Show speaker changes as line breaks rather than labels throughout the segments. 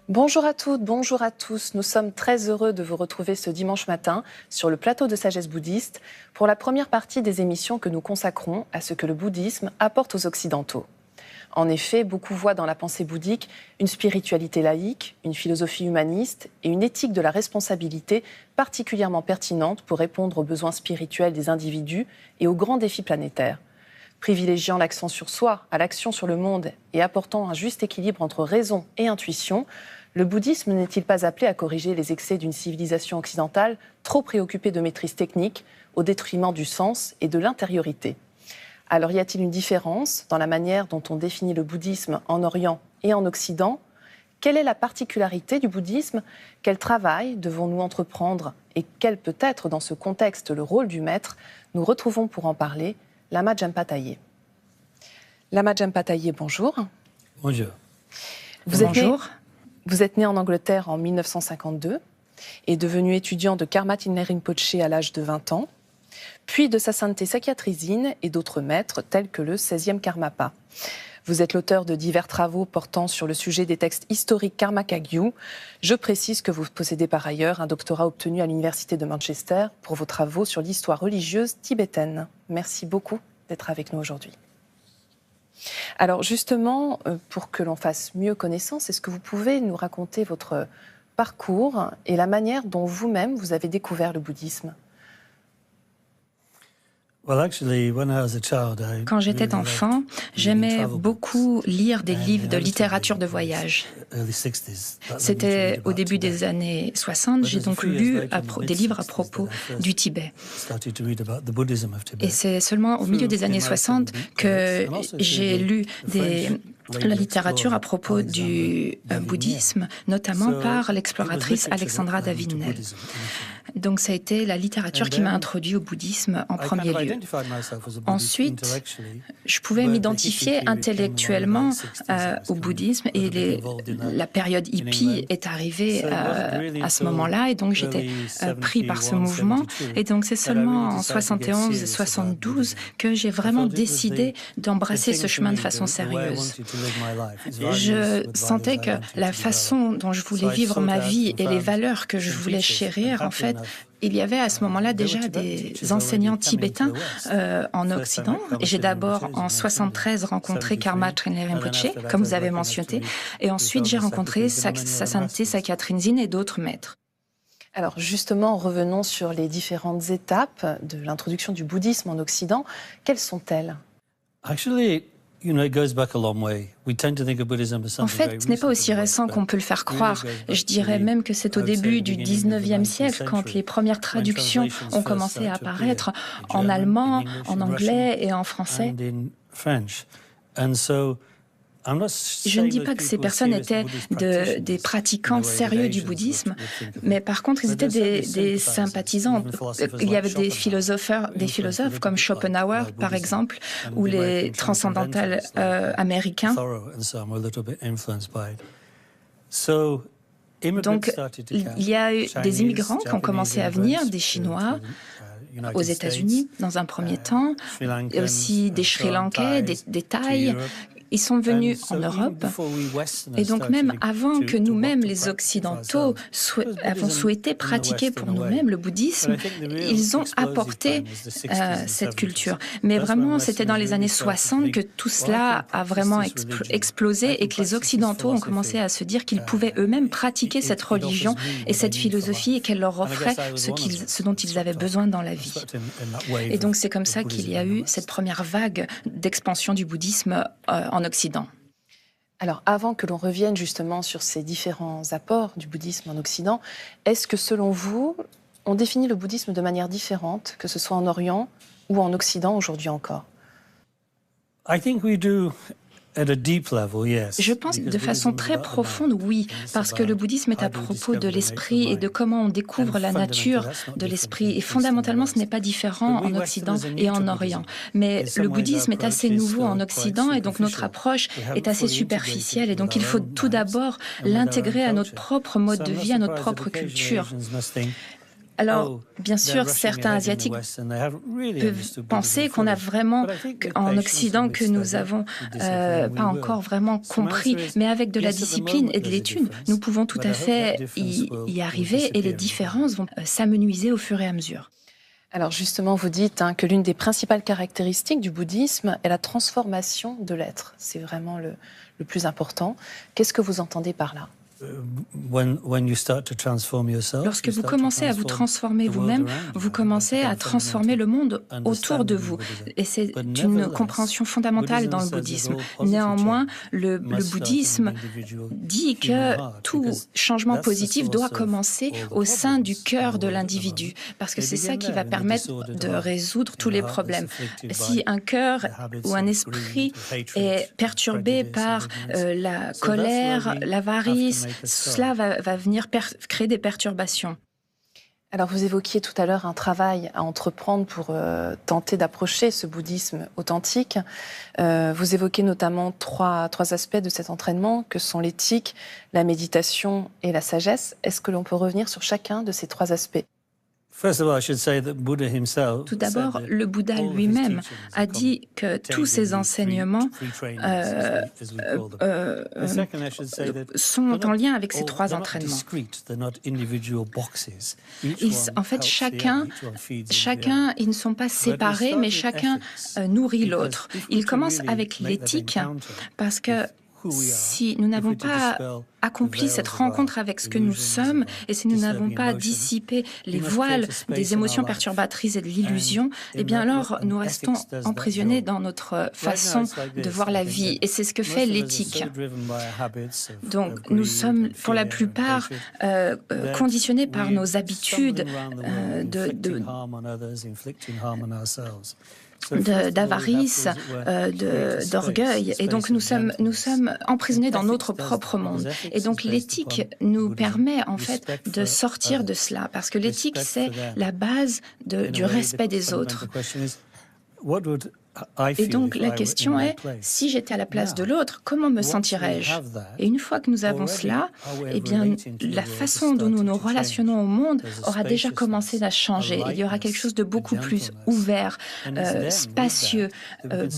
Bonjour à toutes, bonjour à tous. Nous sommes très heureux de vous retrouver ce dimanche matin sur le plateau de Sagesse bouddhiste pour la première partie des émissions que nous consacrons à ce que le bouddhisme apporte aux Occidentaux. En effet, beaucoup voient dans la pensée bouddhique une spiritualité laïque, une philosophie humaniste et une éthique de la responsabilité particulièrement pertinente pour répondre aux besoins spirituels des individus et aux grands défis planétaires. Privilégiant l'accent sur soi à l'action sur le monde et apportant un juste équilibre entre raison et intuition, le bouddhisme n'est-il pas appelé à corriger les excès d'une civilisation occidentale trop préoccupée de maîtrise technique au détriment du sens et de l'intériorité ? Alors y a-t-il une différence dans la manière dont on définit le bouddhisme en Orient et en Occident ? Quelle est la particularité du bouddhisme ? Quel travail devons-nous entreprendre ? Et quel peut être dans ce contexte le rôle du maître ? Nous retrouvons pour en parler Lama Jampa Tayé. Lama Jampa Tayé, bonjour.
Bonjour.
Vous êtes né en Angleterre en 1952 et devenu étudiant de Karma Thinley Rinpoché à l'âge de 20 ans, puis de sa sainteté Sakyatrizine et d'autres maîtres tels que le 16e Karmapa. Vous êtes l'auteur de divers travaux portant sur le sujet des textes historiques Karma Kagyu. Je précise que vous possédez par ailleurs un doctorat obtenu à l'Université de Manchester pour vos travaux sur l'histoire religieuse tibétaine. Merci beaucoup d'être avec nous aujourd'hui. Alors justement, pour que l'on fasse mieux connaissance, est-ce que vous pouvez nous raconter votre parcours et la manière dont vous-même vous avez découvert le bouddhisme ?
Quand j'étais enfant, j'aimais beaucoup lire des livres de littérature de voyage. C'était au début des années 60, j'ai donc lu des livres à propos du Tibet. Et c'est seulement au milieu des années 60 que j'ai lu la littérature à propos du bouddhisme, notamment par l'exploratrice Alexandra David-Néel. Donc ça a été la littérature qui m'a introduit au bouddhisme en premier lieu. Ensuite, je pouvais m'identifier intellectuellement au bouddhisme et la période hippie est arrivée à ce moment-là et donc j'étais pris par ce mouvement. Et donc c'est seulement en 71 et 72 que j'ai vraiment décidé d'embrasser ce chemin de façon sérieuse. Je sentais que la façon dont je voulais vivre ma vie et les valeurs que je voulais chérir, en fait, il y avait à ce moment-là déjà des enseignants tibétains en Occident. Et j'ai d'abord, en 73, rencontré Karma Thinley Rinpoché, comme vous avez mentionné. Et ensuite, j'ai rencontré sa sainteté Sakyatrizine et d'autres maîtres.
Alors justement, revenons sur les différentes étapes de l'introduction du bouddhisme en Occident. Quelles sont-elles ?
En fait, ce n'est pas aussi récent qu'on peut le faire croire. Je dirais même que c'est au début du 19e siècle, quand les premières traductions ont commencé à apparaître en allemand, en anglais et en français. Je ne dis pas que ces personnes étaient des pratiquants sérieux du bouddhisme, mais par contre, ils étaient des sympathisants. Il y avait des philosophes comme Schopenhauer, par exemple, ou les transcendantales américains. Donc, il y a eu des immigrants qui ont commencé à venir, des Chinois, aux États-Unis dans un premier temps, et aussi des Sri Lankais, des Thaïs. Ils sont venus en Europe, et donc même avant que nous-mêmes, les Occidentaux, avons souhaité pratiquer pour nous-mêmes le bouddhisme, ils ont apporté cette culture. Mais vraiment, c'était dans les années 60 que tout cela a vraiment explosé et que les Occidentaux ont commencé à se dire qu'ils pouvaient eux-mêmes pratiquer cette religion et cette philosophie et qu'elle leur offrait ce dont ils avaient besoin dans la vie. Et donc c'est comme ça qu'il y a eu cette première vague d'expansion du bouddhisme en Occident.
Alors, avant que l'on revienne justement sur ces différents apports du bouddhisme en Occident, est-ce que, selon vous, on définit le bouddhisme de manière différente, que ce soit en Orient ou en Occident aujourd'hui encore ?
Je pense de façon très profonde, oui, parce que le bouddhisme est à propos de l'esprit et de comment on découvre la nature de l'esprit. Et fondamentalement, ce n'est pas différent en Occident et en Orient. Mais le bouddhisme est assez nouveau en Occident et donc notre approche est assez superficielle. Et donc il faut tout d'abord l'intégrer à notre propre mode de vie, à notre propre culture. Alors, bien sûr, certains Asiatiques peuvent penser qu'on a vraiment, en Occident, que nous n'avons pas encore vraiment compris. Mais avec de la discipline et de l'étude, nous pouvons tout à fait y arriver et les différences vont s'amenuiser au fur et à mesure.
Alors justement, vous dites que l'une des principales caractéristiques du bouddhisme est la transformation de l'être. C'est vraiment le plus important. Qu'est-ce que vous entendez par là ?
Lorsque vous commencez à vous transformer vous-même, vous commencez à transformer le monde autour de vous. Et c'est une compréhension fondamentale dans le bouddhisme. Néanmoins, le bouddhisme dit que tout changement positif doit commencer au sein du cœur de l'individu, parce que c'est ça qui va permettre de résoudre tous les problèmes. Si un cœur ou un esprit est perturbé par la colère, l'avarice, cela va venir créer des perturbations.
Alors vous évoquiez tout à l'heure un travail à entreprendre pour tenter d'approcher ce bouddhisme authentique. Vous évoquez notamment trois aspects de cet entraînement, que sont l'éthique, la méditation et la sagesse. Est-ce que l'on peut revenir sur chacun de ces trois aspects ?
Tout d'abord, le Bouddha lui-même a dit que tous ses enseignements sont en lien avec ces trois entraînements. En fait, chacun, ils ne sont pas séparés, mais chacun nourrit l'autre. Il commence avec l'éthique parce que si nous n'avons pas accompli cette rencontre avec ce que nous sommes et si nous n'avons pas dissipé les voiles des émotions perturbatrices et de l'illusion, eh bien alors nous restons emprisonnés dans notre façon de voir la vie. Et c'est ce que fait l'éthique. Donc nous sommes pour la plupart conditionnés par nos habitudes d'avarice, d'orgueil. Et donc nous sommes emprisonnés dans notre propre monde. Et donc l'éthique nous permet en fait de sortir de cela, parce que l'éthique c'est la base du respect des autres. Et donc la question est, si j'étais à la place de l'autre, comment me sentirais-je ? Et une fois que nous avons cela, eh bien, la façon dont nous nous relationnons au monde aura déjà commencé à changer. Il y aura quelque chose de beaucoup plus ouvert, spacieux,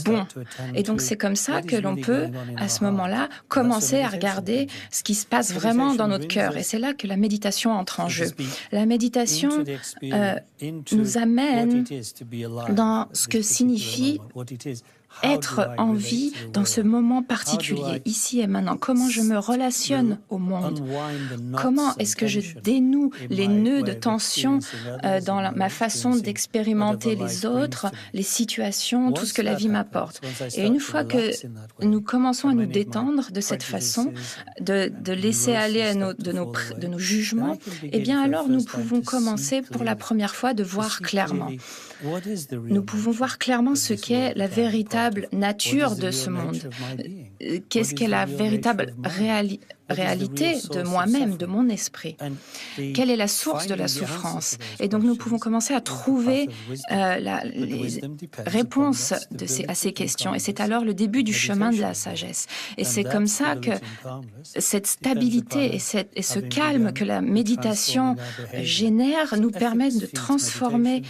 bon. Et donc c'est comme ça que l'on peut, à ce moment-là, commencer à regarder ce qui se passe vraiment dans notre cœur. Et c'est là que la méditation entre en jeu. La méditation nous amène dans ce que signifie être en vie dans ce moment particulier, ici et maintenant. Comment je me relationne au monde? Comment est-ce que je dénoue les nœuds de tension dans ma façon d'expérimenter les autres, les situations, tout ce que la vie m'apporte? Et une fois que nous commençons à nous détendre de cette façon, de laisser aller de nos jugements, eh bien alors nous pouvons commencer pour la première fois de voir clairement. Nous pouvons voir clairement ce qu'est la véritable nature de ce monde. Qu'est-ce qu'est la véritable réalité de moi-même, de mon esprit? Quelle est la source de la souffrance? Et donc nous pouvons commencer à trouver les réponses à ces questions. Et c'est alors le début du chemin de la sagesse. Et c'est comme ça que cette stabilité et ce calme que la méditation génère nous permettent de transformer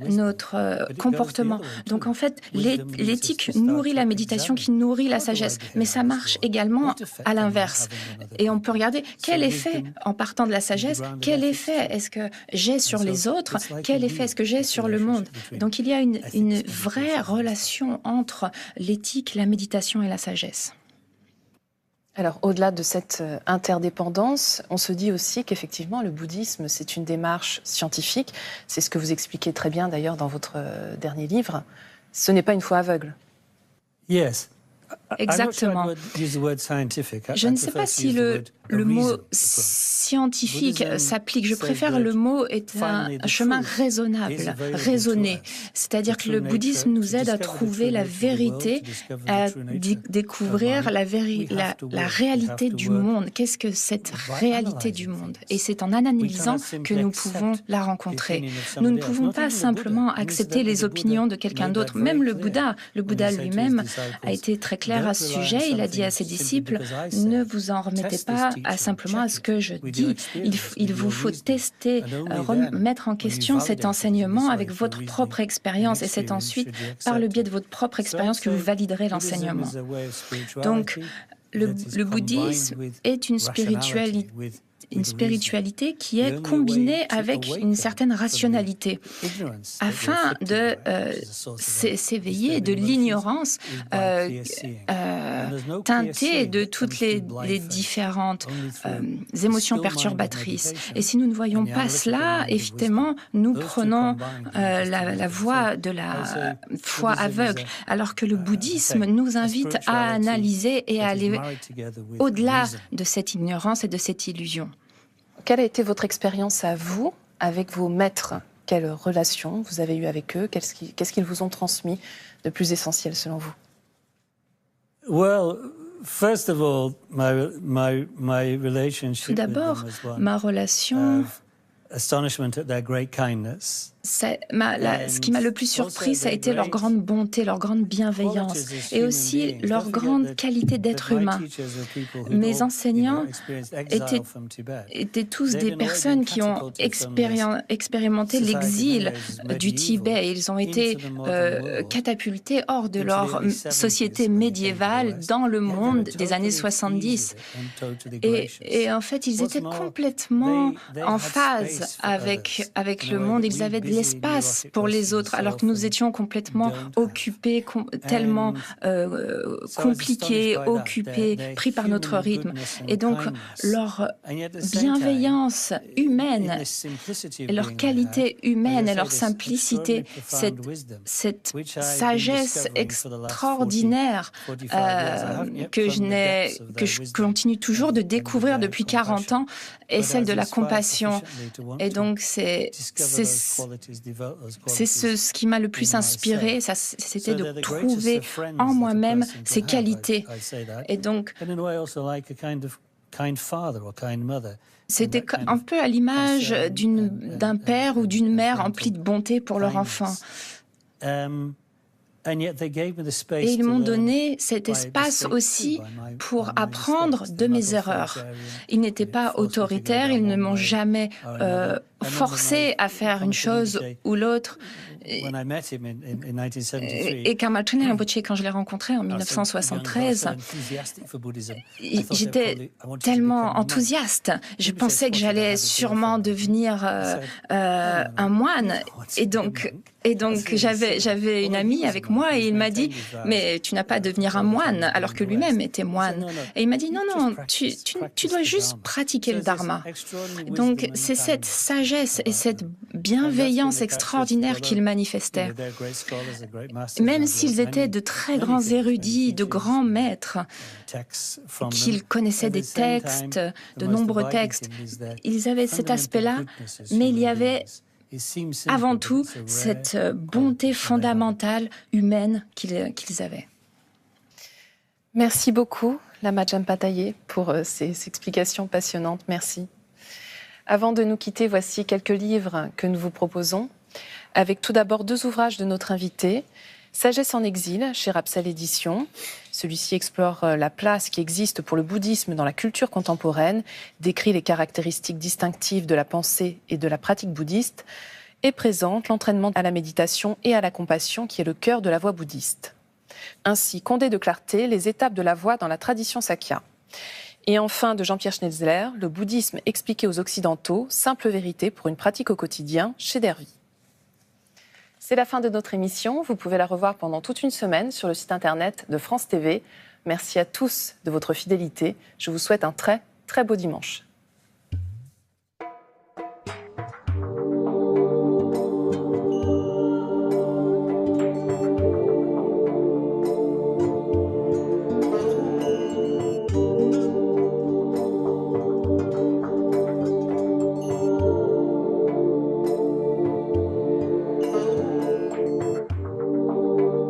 notre comportement. Donc en fait, l'éthique nourrit la méditation qui nourrit la sagesse. Mais ça marche également à l'inverse. Et on peut regarder quel effet, en partant de la sagesse, quel effet est-ce que j'ai sur les autres, quel effet est-ce que j'ai sur le monde. Donc il y a une vraie relation entre l'éthique, la méditation et la sagesse.
Alors, au-delà de cette interdépendance, on se dit aussi qu'effectivement, le bouddhisme, c'est une démarche scientifique. C'est ce que vous expliquez très bien, d'ailleurs, dans votre dernier livre. Ce n'est pas une foi aveugle.
Yes. Exactement. Je ne sais pas si le mot scientifique s'applique. Je préfère le mot est un chemin raisonnable, raisonné. C'est-à-dire que le bouddhisme nous aide à trouver la vérité, à découvrir la réalité du monde. Qu'est-ce que cette réalité du monde? Et c'est en analysant que nous pouvons la rencontrer. Nous ne pouvons pas simplement accepter les opinions de quelqu'un d'autre. Même le Bouddha lui-même a été très clair clair à ce sujet. Il a dit à ses disciples, ne vous en remettez pas simplement à ce que je dis. Il vous faut tester, remettre en question cet enseignement avec votre propre expérience. Et c'est ensuite, par le biais de votre propre expérience, que vous validerez l'enseignement. Donc, le bouddhisme est une spiritualité qui est combinée avec une certaine rationalité, afin de s'éveiller de l'ignorance teintée de toutes les différentes émotions perturbatrices. Et si nous ne voyons pas cela, évidemment, nous prenons la voie de la foi aveugle, alors que le bouddhisme nous invite à analyser et à aller au-delà de cette ignorance et de cette illusion.
Quelle a été votre expérience à vous avec vos maîtres? Quelle relation vous avez eue avec eux? Qu'est-ce qu'ils vous ont transmis de plus essentiel selon vous?
Tout d'abord, ma relation... Ce qui m'a le plus surpris, ça a été leur grande bonté, leur grande bienveillance et aussi leur grande qualité d'être humain. Mes enseignants étaient tous des personnes qui ont expérimenté l'exil du Tibet. Ils ont été catapultés hors de leur société médiévale dans le monde des années 70. Et en fait, ils étaient complètement en phase avec le monde. Ils avaient de l'espace pour les autres, alors que nous étions complètement occupés, tellement compliqués, occupés, pris par notre rythme. Et donc, leur bienveillance humaine, et leur qualité humaine et leur simplicité, cette sagesse extraordinaire que je continue toujours de découvrir depuis 40 ans, est celle de la compassion. Et donc, c'est ce qui m'a le plus inspiré, c'était de trouver en moi-même ces qualités. Et donc, c'était un peu à l'image d'un père ou d'une mère emplis de bonté pour leur enfant. Et ils m'ont donné cet espace aussi pour apprendre de mes erreurs. Ils n'étaient pas autoritaires, ils ne m'ont jamais forcé à faire une chose ou l'autre. Et Karma Rinpoche, quand je l'ai rencontré en 1973, j'étais tellement enthousiaste. Je pensais que j'allais sûrement devenir un moine. Et donc j'avais une amie avec moi et il m'a dit « Mais tu n'as pas à devenir un moine », alors que lui-même était moine. Et il m'a dit « Non, tu dois juste pratiquer le dharma ». Donc c'est cette sagesse et cette bienveillance extraordinaire qu'il manifestait. Même s'ils étaient de très grands érudits, de grands maîtres, qu'ils connaissaient des textes, de nombreux textes, ils avaient cet aspect-là, mais il y avait avant tout cette bonté fondamentale humaine qu'ils avaient.
Merci beaucoup, Lama Jampa Taye, pour ces explications passionnantes. Merci. Avant de nous quitter, voici quelques livres que nous vous proposons, avec tout d'abord 2 ouvrages de notre invité. Sagesse en exil, chez Rapsal Éditions. Celui-ci explore la place qui existe pour le bouddhisme dans la culture contemporaine, décrit les caractéristiques distinctives de la pensée et de la pratique bouddhiste, et présente l'entraînement à la méditation et à la compassion qui est le cœur de la voie bouddhiste. Ainsi, Condé de clarté, les étapes de la voie dans la tradition Sakya. Et enfin, de Jean-Pierre Schnetzler, le bouddhisme expliqué aux Occidentaux, simple vérité pour une pratique au quotidien, chez Dervy. C'est la fin de notre émission. Vous pouvez la revoir pendant toute une semaine sur le site internet de France TV. Merci à tous de votre fidélité. Je vous souhaite un très, très beau dimanche.